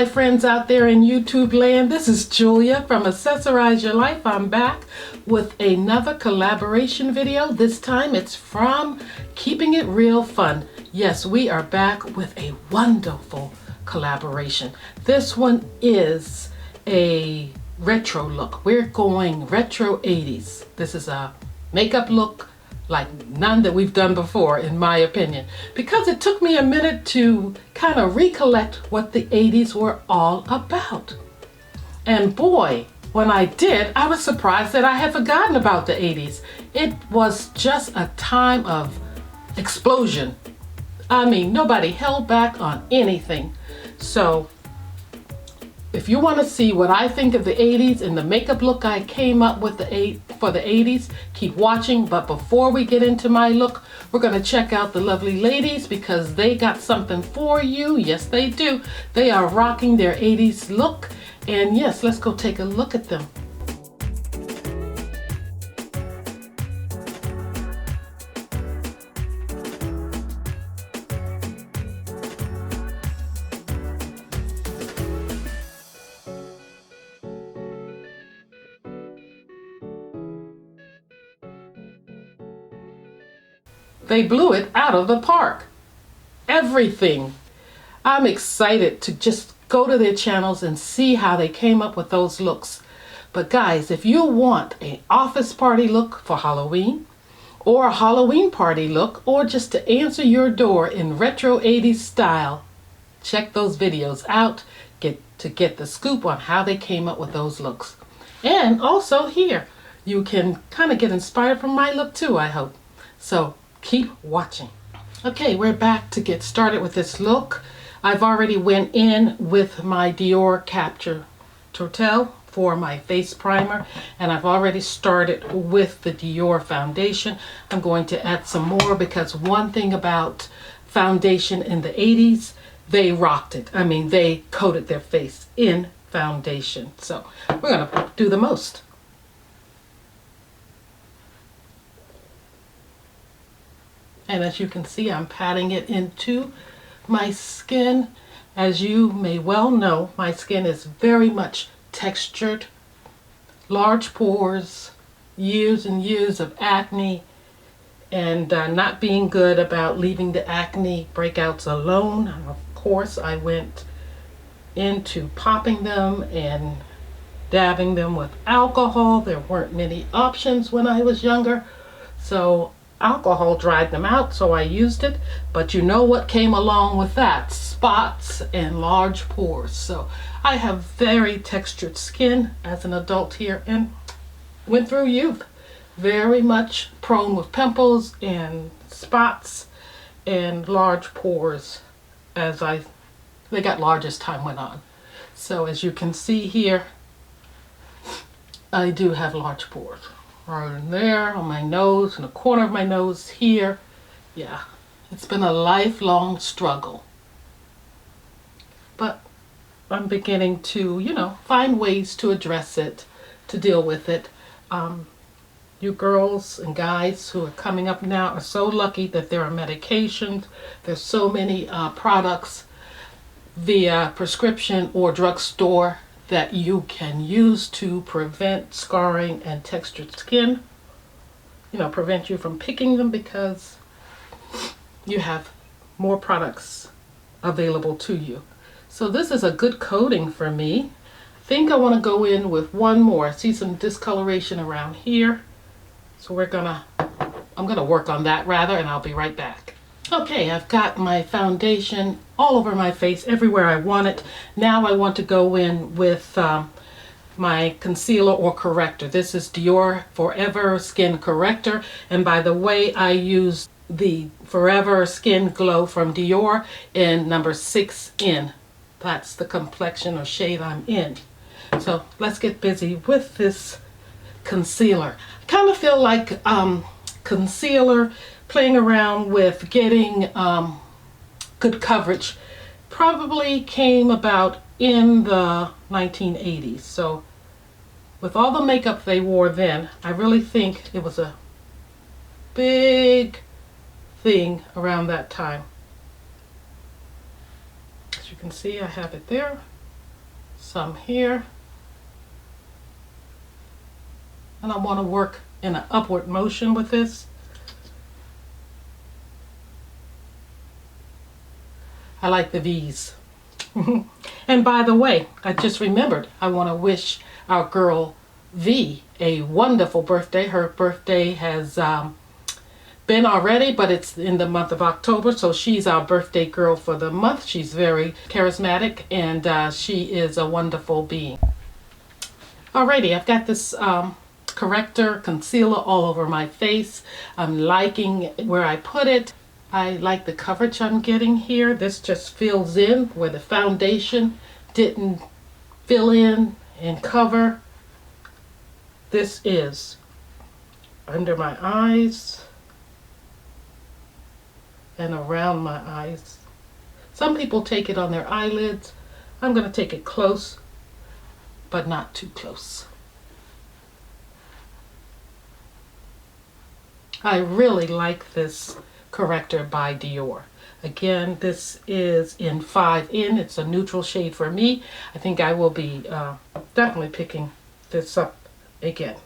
my friends out there in YouTube land. This is Julia from Accessorize Your Life. I'm back with another collaboration video. This time it's from Keeping It Real Fun. Yes, we are back with a wonderful collaboration. This one is a retro look. We're going retro 80s. This is a makeup look like none that we've done before, in my opinion, because it took me a minute to kind of recollect what the 80s were all about. And boy, when I did, I was surprised that I had forgotten about the 80s. It was just a time of explosion. I mean, nobody held back on anything. So if you want to see what I think of the 80s and the makeup look I came up with for the 80s, keep watching. But before we get into my look, we're going to check out the lovely ladies because they got something for you. Yes, they do. They are rocking their 80s look. And yes, let's go take a look at them. They blew it out of the park. Everything. I'm excited to just go to their channels and see how they came up with those looks. But guys, if you want an office party look for Halloween, or a Halloween party look, or just to answer your door in retro 80s style, check those videos out to get the scoop on how they came up with those looks. And also here, you can kind of get inspired from my look too, I hope. So keep watching. Okay, we're back to get started with this look. I've already went in with my Dior Capture Total for my face primer, and I've already started with the Dior foundation. I'm going to add some more because one thing about foundation in the 80s, they rocked it. I mean, they coated their face in foundation. So we're gonna do the most. And as you can see, I'm patting it into my skin. As you may well know, my skin is very much textured, large pores, years and years of acne, and not being good about leaving the acne breakouts alone. Of course, I went into popping them and dabbing them with alcohol. There weren't many options when I was younger, so alcohol dried them out, so I used it. But you know what came along with that? Spots and large pores. So I have very textured skin as an adult here and went through youth. Very much prone with pimples and spots and large pores as they got large as time went on. So as you can see here, I do have large pores. Right in there, on my nose, in the corner of my nose here. Yeah, it's been a lifelong struggle. But I'm beginning to, find ways to address it, to deal with it. You girls and guys who are coming up now are so lucky that there are medications. There's so many products via prescription or drugstore that you can use to prevent scarring and textured skin. Prevent you from picking them because you have more products available to you. So this is a good coating for me. I think I want to go in with one more. I see some discoloration around here. So I'm gonna work on that rather, and I'll be right back. Okay, I've got my foundation all over my face, everywhere I want it. Now I want to go in with my concealer or corrector. This is Dior Forever Skin Corrector. And by the way, I use the Forever Skin Glow from Dior in number 6N. That's the complexion or shade I'm in. So let's get busy with this concealer. I kind of feel like concealer, playing around with getting good coverage, probably came about in the 1980s. So with all the makeup they wore then, I really think it was a big thing around that time. As you can see, I have it there. some here. And I want to work in an upward motion with this. I like the V's. And by the way, I just remembered, I want to wish our girl V a wonderful birthday. Her birthday has been already, but it's in the month of October, so she's our birthday girl for the month. She's very charismatic, and she is a wonderful being. Alrighty, I've got this corrector, concealer all over my face. I'm liking where I put it. I like the coverage I'm getting here. This just fills in where the foundation didn't fill in and cover. This is under my eyes and around my eyes. Some people take it on their eyelids. I'm going to take it close, but not too close. I really like this corrector by Dior. Again, this is in 5N. It's a neutral shade for me. I think I will be definitely picking this up again.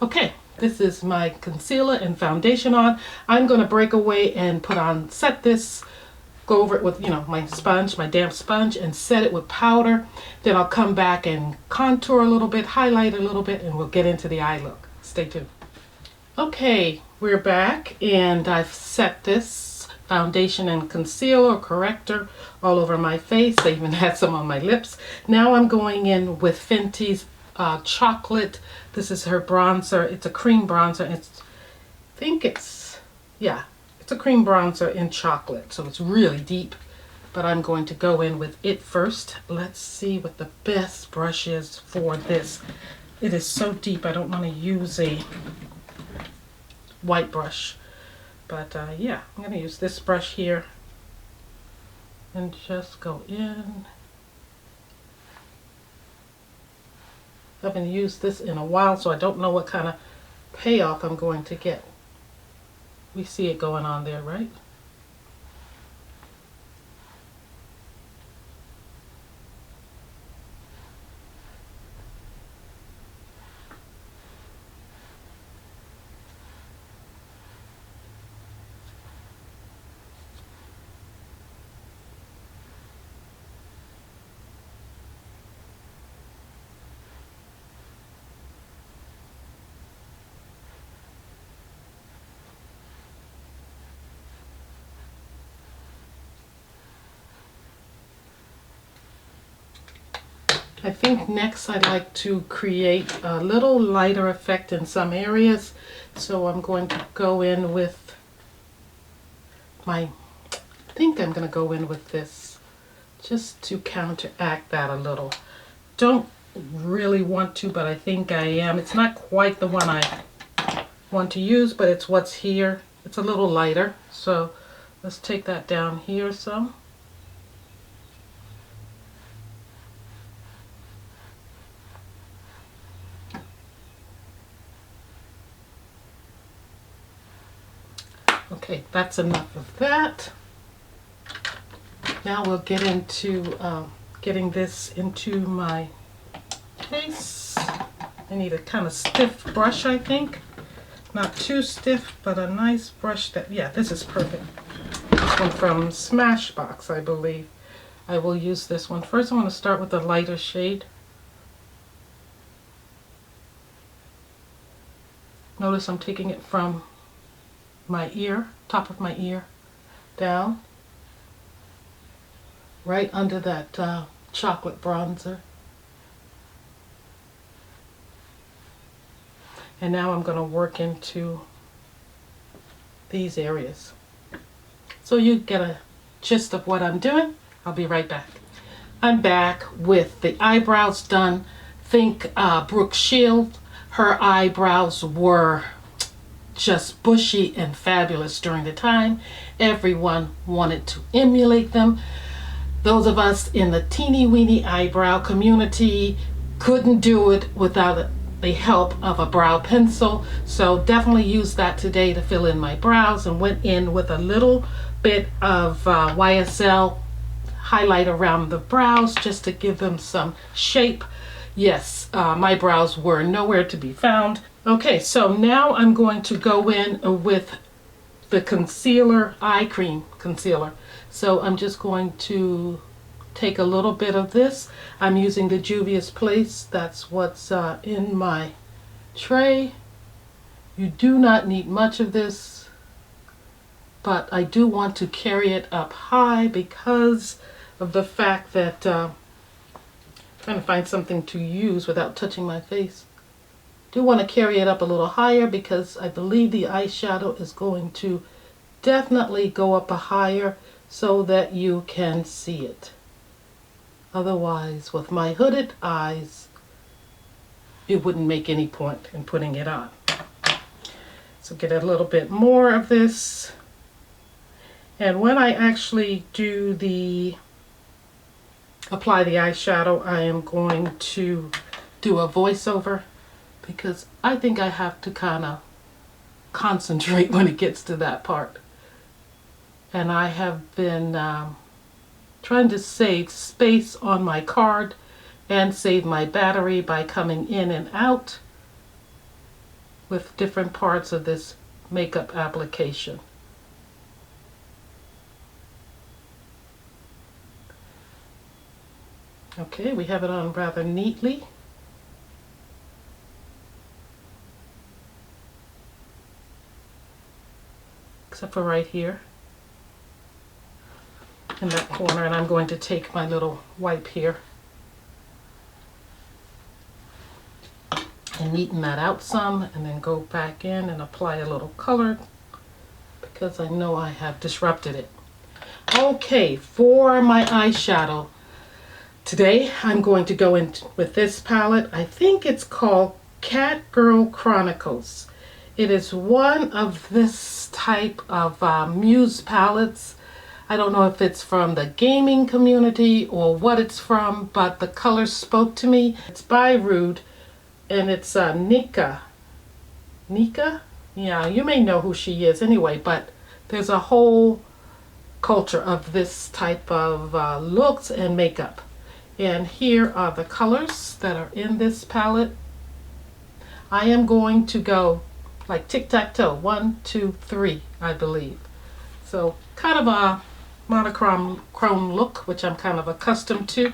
Okay, this is my concealer and foundation on. I'm going to break away and set this, go over it with, my sponge, my damp sponge, and set it with powder. Then I'll come back and contour a little bit, highlight a little bit, and we'll get into the eye look. Stay tuned. Okay, we're back, and I've set this foundation and concealer, corrector, all over my face. I even had some on my lips. Now I'm going in with Fenty's chocolate. This is her bronzer. It's a cream bronzer. It's a cream bronzer in chocolate, so it's really deep, but I'm going to go in with it first. Let's see what the best brush is for this. It is so deep, I don't want to use a white brush, but yeah, I'm going to use this brush here and just go in. I haven't used this in a while, so I don't know what kind of payoff I'm going to get. We see it going on there, right? I think next I'd like to create a little lighter effect in some areas. So I'm going to go in with I think I'm going to go in with this just to counteract that a little. Don't really want to, but I think I am. It's not quite the one I want to use, but it's what's here. It's a little lighter. So let's take that down here some. Okay, that's enough of that. Now we'll get into getting this into my face. I need a kind of stiff brush, I think. Not too stiff, but a nice brush that, yeah, this is perfect. This one from Smashbox, I believe. I will use this one. First, I want to start with a lighter shade. Notice I'm taking it from my ear, top of my ear, down, right under that chocolate bronzer. And now I'm going to work into these areas. So you get a gist of what I'm doing. I'll be right back. I'm back with the eyebrows done. Think Brooke Shields. Her eyebrows were just bushy and fabulous during the time. Everyone wanted to emulate them. Those of us in the teeny weeny eyebrow community couldn't do it without the help of a brow pencil. So definitely use that today to fill in my brows, and went in with a little bit of YSL highlight around the brows just to give them some shape. Yes, my brows were nowhere to be found. Okay, so now I'm going to go in with the concealer, eye cream concealer. So I'm just going to take a little bit of this. I'm using the Juvia's Place. That's what's in my tray. You do not need much of this, but I do want to carry it up high because of the fact that I'm trying to find something to use without touching my face. Do want to carry it up a little higher because I believe the eyeshadow is going to definitely go up a higher so that you can see it. Otherwise, with my hooded eyes, it wouldn't make any point in putting it on. So get a little bit more of this. And when I actually apply the eyeshadow, I am going to do a voiceover because I think I have to kind of concentrate when it gets to that part. And I have been trying to save space on my card and save my battery by coming in and out with different parts of this makeup application. Okay, we have it on rather neatly. Except for right here in that corner, and I'm going to take my little wipe here and neaten that out some, and then go back in and apply a little color because I know I have disrupted it. Okay, for my eyeshadow today, I'm going to go in with this palette. I think it's called Cat Girl Chronicles. It is one of this type of Muse palettes. I don't know if it's from the gaming community or what it's from, but the colors spoke to me. It's by Rude, and it's Nika. Nika? Yeah, you may know who she is anyway, but there's a whole culture of this type of looks and makeup. And here are the colors that are in this palette. I am going to go like tic-tac-toe, 1, 2, 3, I believe. So kind of a monochrome look, which I'm kind of accustomed to,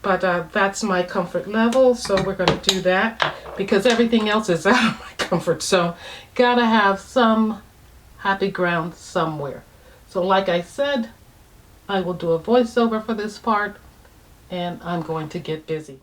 but that's my comfort level, so we're going to do that because everything else is out of my comfort zone. Gotta have some happy ground somewhere. So like I said, I will do a voiceover for this part, and I'm going to get busy.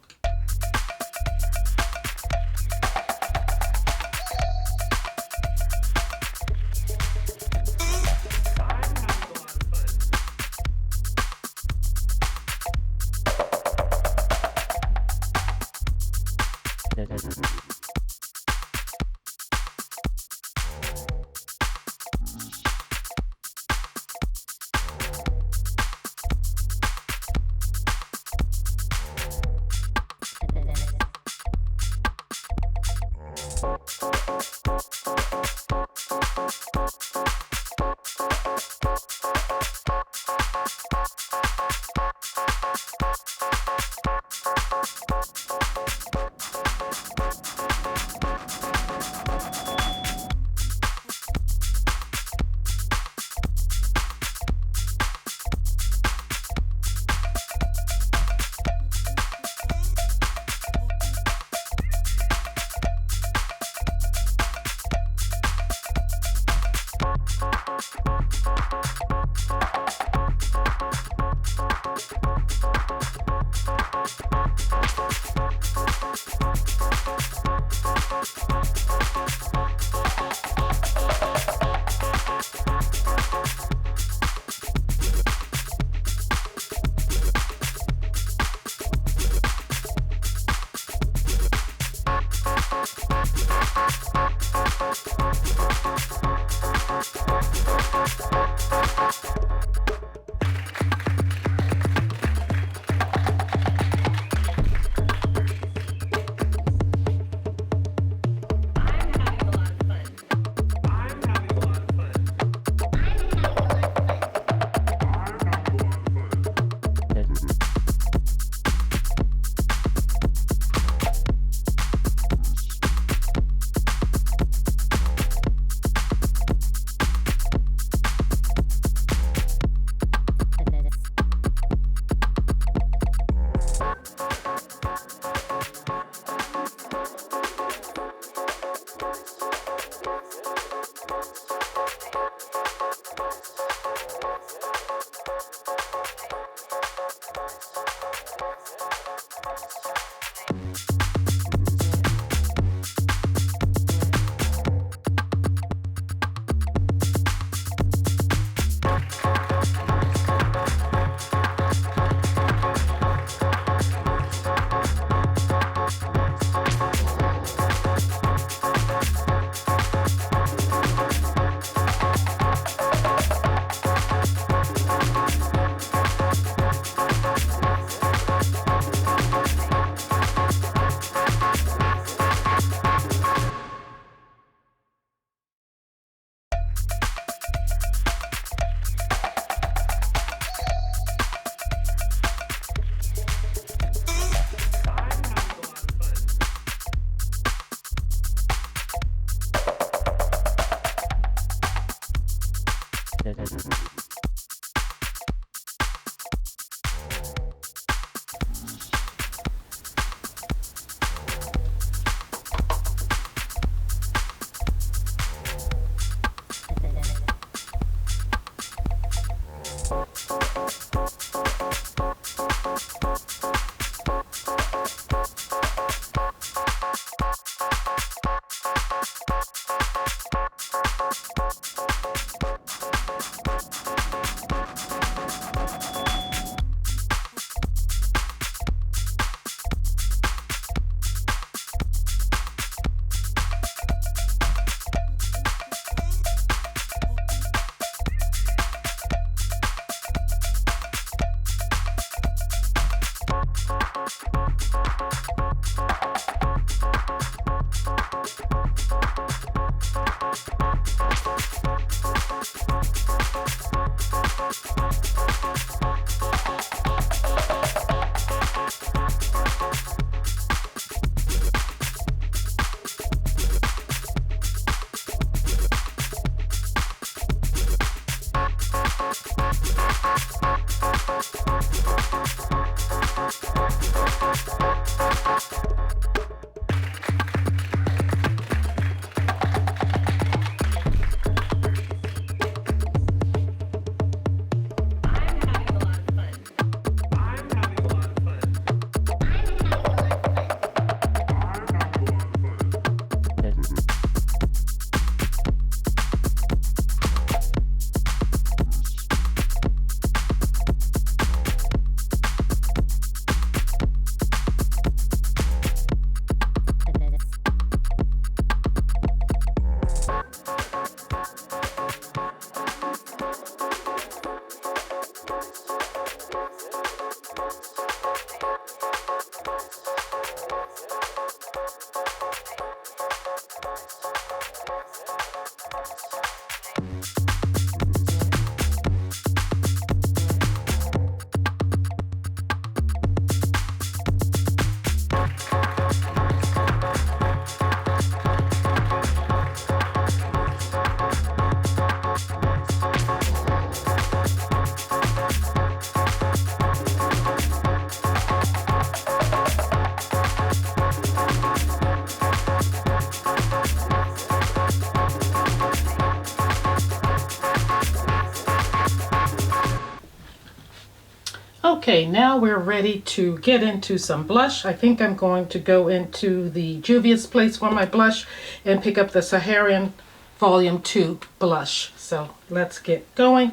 Okay, now we're ready to get into some blush. I think I'm going to go into the Juvia's Place for my blush and pick up the Saharan Volume 2 blush. So let's get going.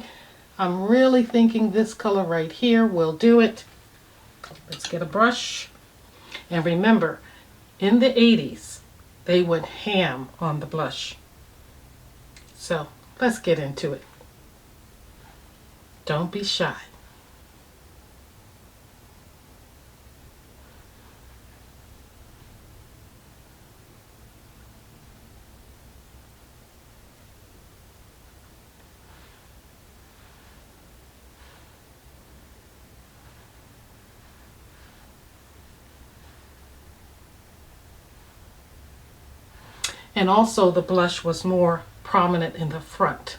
I'm really thinking this color right here will do it. Let's get a brush. And remember, in the 80s, they went ham on the blush. So let's get into it. Don't be shy. And also the blush was more prominent in the front.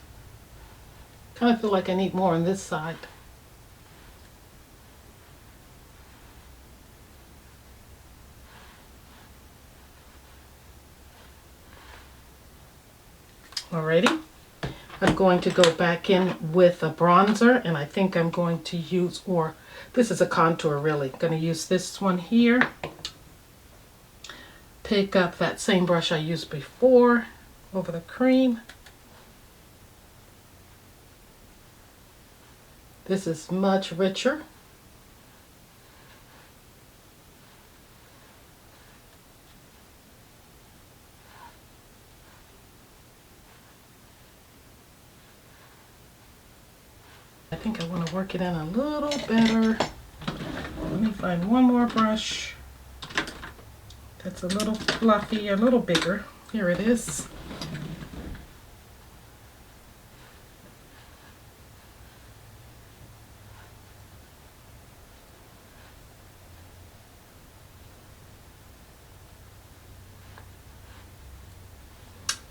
Kind of feel like I need more on this side. Alrighty, I'm going to go back in with a bronzer, and I think I'm going to use, or this is a contour really, I'm going to use this one here. Pick up that same brush I used before over the cream. This is much richer. I think I want to work it in a little better. Let me find one more brush that's a little fluffy, a little bigger. Here it is.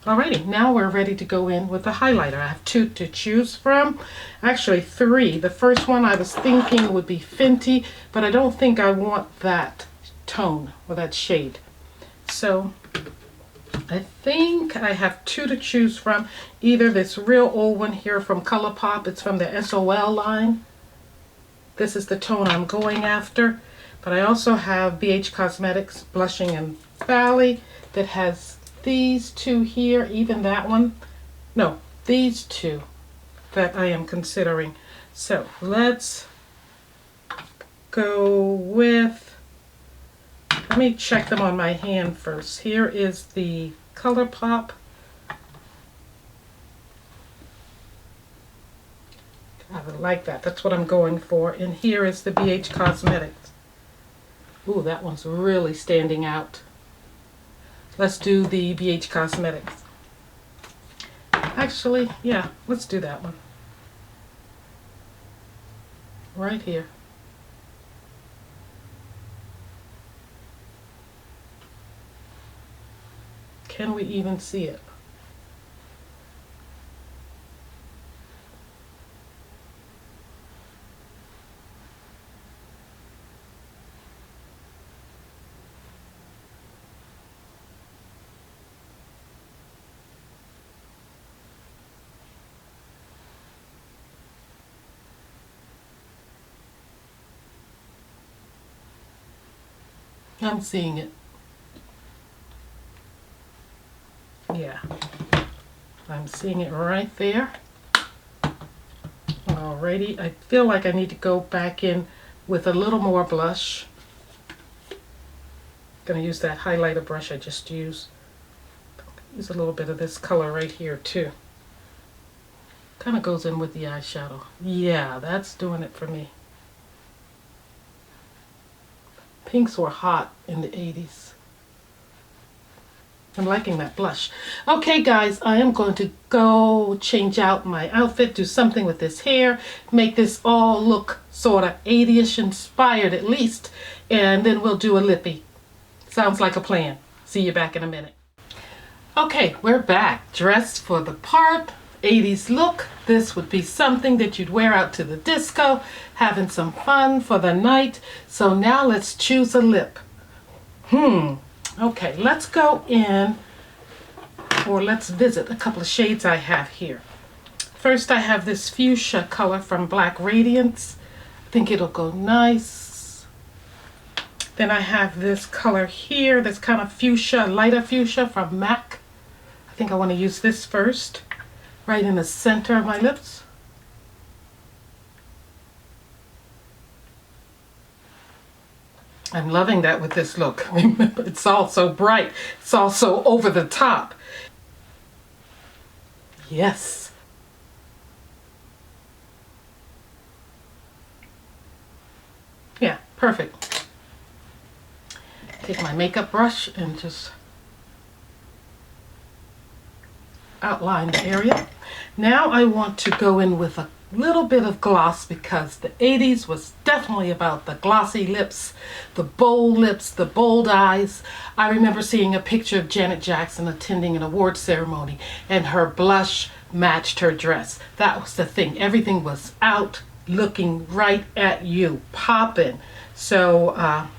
Alrighty, now we're ready to go in with the highlighter. I have two to choose from, actually three. The first one I was thinking would be Fenty, but I don't think I want that tone or that shade. So I think I have two to choose from. Either this real old one here from ColourPop, it's from the SOL line. This is the tone I'm going after. But I also have BH Cosmetics Blushing in Valley that has these two here, even that one. No, these two that I am considering. So let's go with, let me check them on my hand first. Here is the ColourPop. I like that. That's what I'm going for. And here is the BH Cosmetics. Ooh, that one's really standing out. Let's do the BH Cosmetics. Actually, yeah, let's do that one. Right here. Can we even see it? I'm seeing it. Yeah, I'm seeing it right there. Alrighty, I feel like I need to go back in with a little more blush. Gonna use that highlighter brush I just used. Use a little bit of this color right here too. Kind of goes in with the eyeshadow. Yeah, that's doing it for me. Pinks were hot in the 80s. I'm liking that blush. Okay guys, I am going to go change out my outfit, do something with this hair, make this all look sort of 80ish inspired at least, and then we'll do a lippy. Sounds like a plan. See you back in a minute. Okay, we're back, dressed for the part, 80s look. This would be something that you'd wear out to the disco, having some fun for the night. So now let's choose a lip. Okay, let's go in, or let's visit a couple of shades I have here. First, I have this fuchsia color from Black Radiance. I think it'll go nice. Then I have this color here, this kind of fuchsia, lighter fuchsia from MAC. I think I want to use this first, right in the center of my lips. I'm loving that with this look. Remember, it's all so bright. It's also over the top. Yes. Yeah, perfect. Take my makeup brush and just outline the area. Now I want to go in with a little bit of gloss because the 80s was definitely about the glossy lips, the bold eyes. I remember seeing a picture of Janet Jackson attending an award ceremony and her blush matched her dress. That was the thing. Everything was out, looking right at you, popping. So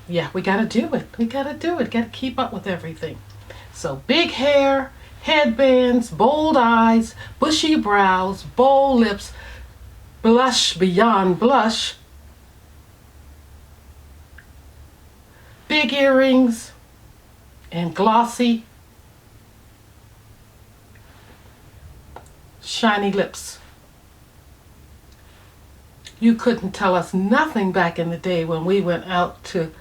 yeah, we gotta do it. We gotta do it. Gotta keep up with everything. So big hair, headbands, bold eyes, bushy brows, bold lips, blush beyond blush, big earrings, and glossy, shiny lips. You couldn't tell us nothing back in the day when we went out to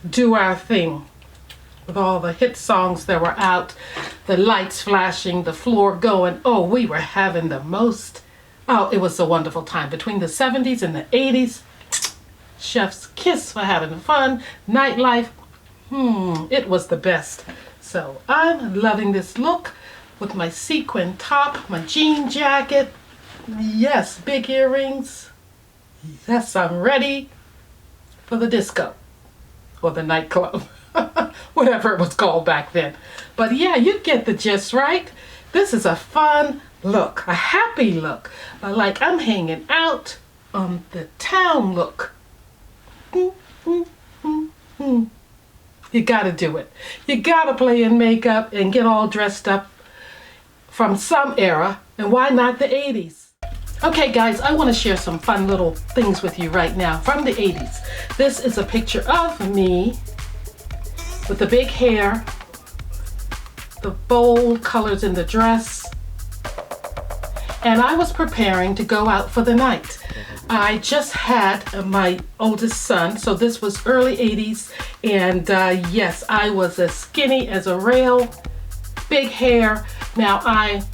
do our thing with all the hit songs that were out, the lights flashing, the floor going. Oh, we were having the most. Oh, it was a wonderful time. Between the 70s and the 80s, chef's kiss for having fun, nightlife, it was the best. So I'm loving this look with my sequin top, my jean jacket. Yes, big earrings. Yes, I'm ready for the disco or the nightclub, whatever it was called back then. But yeah, you get the gist, right? This is a fun look, a happy look, like I'm hanging out on the town look. You gotta do it. You gotta play in makeup and get all dressed up from some era, and why not the 80s? Okay guys, I want to share some fun little things with you right now from the 80s. This is a picture of me with the big hair, the bold colors in the dress, and I was preparing to go out for the night. I just had my oldest son, so this was early 80s, and yes, I was as skinny as a rail, big hair. Now I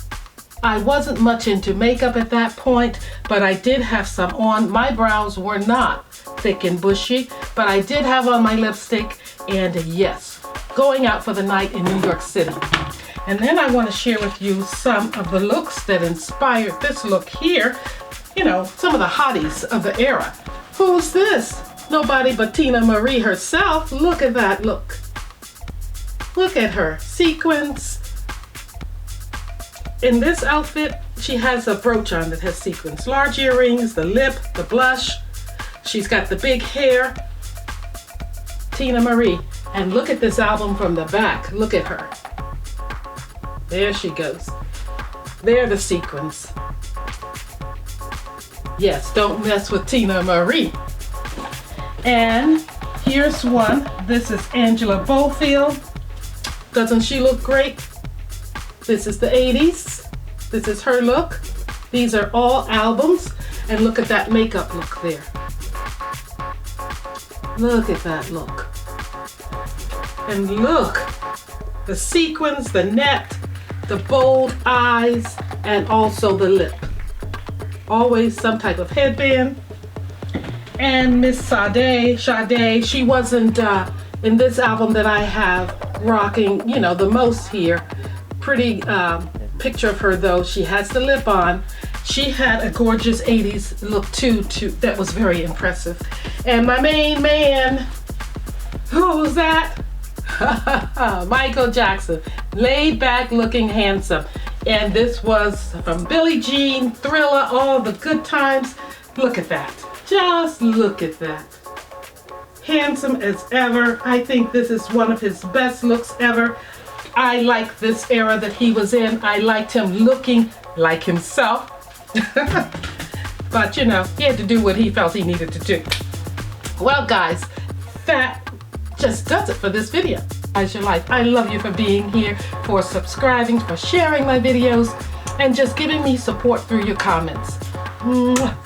I wasn't much into makeup at that point, but I did have some on. My brows were not thick and bushy, but I did have on my lipstick, and yes, going out for the night in New York City. And then I want to share with you some of the looks that inspired this look here. You know, some of the hotties of the era. Who's this? Nobody but Tina Marie herself. Look at that look. Look at her. Sequins. In this outfit, she has a brooch on that has sequins. Large earrings, the lip, the blush. She's got the big hair. Tina Marie. And look at this album from the back. Look at her. There she goes. There are the sequins. Yes, don't mess with Tina Marie. And here's one. This is Angela Bofield. Doesn't she look great? This is the 80s. This is her look. These are all albums. And look at that makeup look there. Look at that look. And look, the sequins, the net, the bold eyes, and also the lip. Always some type of headband. And Miss Sade, she wasn't in this album that I have rocking, you know, the most here. Pretty picture of her though. She has the lip on. She had a gorgeous 80s look too that was very impressive. And my main man, who's that? Michael Jackson, laid back looking handsome. And this was from Billie Jean, Thriller, all the good times. Look at that. Just look at that. Handsome as ever. I think this is one of his best looks ever. I like this era that he was in. I liked him looking like himself. But you know, he had to do what he felt he needed to do. Well guys, that just does it for this video. How's your life? I love you for being here, for subscribing, for sharing my videos, and just giving me support through your comments. Mwah.